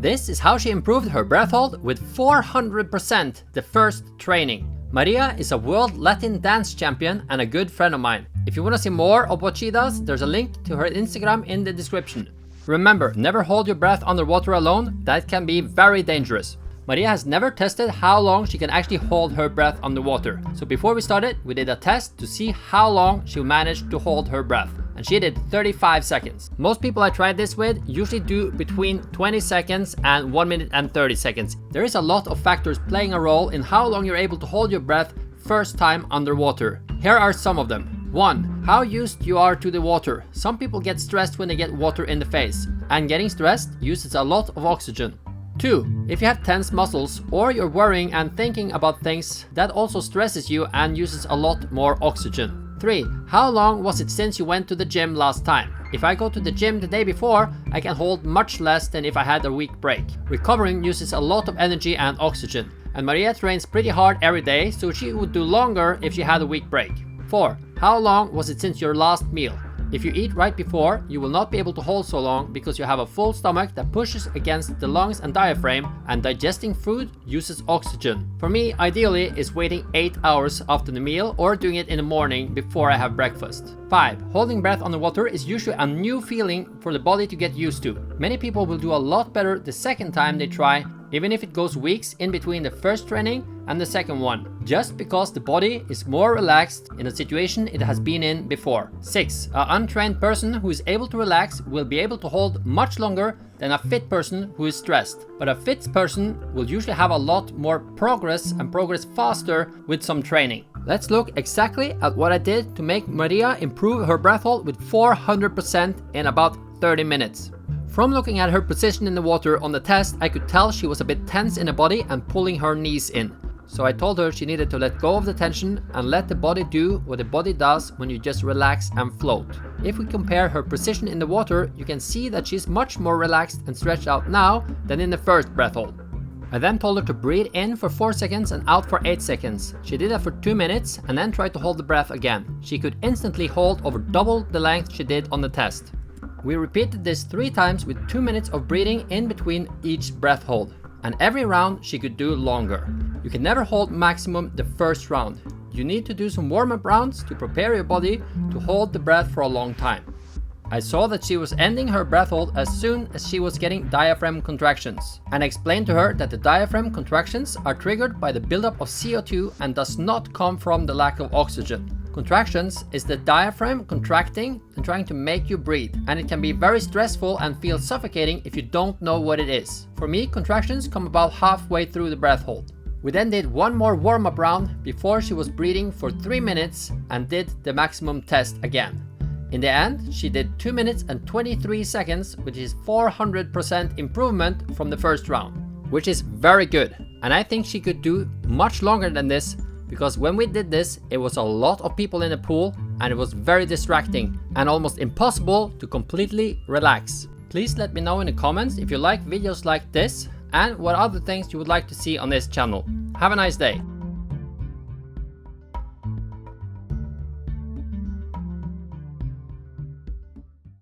This is how she improved her breath hold with 400% the first training. Maria is a world Latin dance champion and a good friend of mine. If you want to see more of what she does, there's a link to her Instagram in the description. Remember, never hold your breath underwater alone, that can be very dangerous. Maria has never tested how long she can actually hold her breath underwater. So before we started, we did a test to see how long she managed to hold her breath. And she did 35 seconds. Most people I tried this with usually do between 20 seconds and 1 minute and 30 seconds. There is a lot of factors playing a role in how long you're able to hold your breath first time underwater. Here are some of them. 1. How used you are to the water. Some people get stressed when they get water in the face, and getting stressed uses a lot of oxygen. 2. If you have tense muscles or you're worrying and thinking about things, that also stresses you and uses a lot more oxygen. 3. How long was it since you went to the gym last time? If I go to the gym the day before, I can hold much less than if I had a week break. Recovering uses a lot of energy and oxygen, and Maria trains pretty hard every day, so she would do longer if she had a week break. 4. How long was it since your last meal? If you eat right before, you will not be able to hold so long because you have a full stomach that pushes against the lungs and diaphragm, and digesting food uses oxygen. For me, ideally is waiting 8 hours after the meal or doing it in the morning before I have breakfast. 5. Holding breath underwater is usually a new feeling for the body to get used to. Many people will do a lot better the second time they try, even if it goes weeks in between the first training and the second one, just because the body is more relaxed in a situation it has been in before. 6. An untrained person who is able to relax will be able to hold much longer than a fit person who is stressed. But a fit person will usually have a lot more progress and progress faster with some training. Let's look exactly at what I did to make Maria improve her breath hold with 400% in about 30 minutes. From looking at her position in the water on the test, I could tell she was a bit tense in the body and pulling her knees in. So I told her she needed to let go of the tension and let the body do what the body does when you just relax and float. If we compare her position in the water, you can see that she's much more relaxed and stretched out now than in the first breath hold. I then told her to breathe in for 4 seconds and out for 8 seconds. She did that for 2 minutes and then tried to hold the breath again. She could instantly hold over double the length she did on the test. We repeated this 3 times with 2 minutes of breathing in between each breath hold. And every round she could do longer. You can never hold maximum the first round. You need to do some warm-up rounds to prepare your body to hold the breath for a long time. I saw that she was ending her breath hold as soon as she was getting diaphragm contractions, and I explained to her that the diaphragm contractions are triggered by the buildup of CO2 and does not come from the lack of oxygen. Contractions is the diaphragm contracting and trying to make you breathe, and it can be very stressful and feel suffocating if you don't know what it is. For me, contractions come about halfway through the breath hold. We then did one more warm-up round before she was breathing for 3 minutes and did the maximum test again. In the end, she did 2 minutes and 23 seconds, which is 400% improvement from the first round, which is very good. And I think she could do much longer than this, because when we did this, it was a lot of people in the pool and it was very distracting and almost impossible to completely relax. Please let me know in the comments if you like videos like this and what other things you would like to see on this channel. Have a nice day.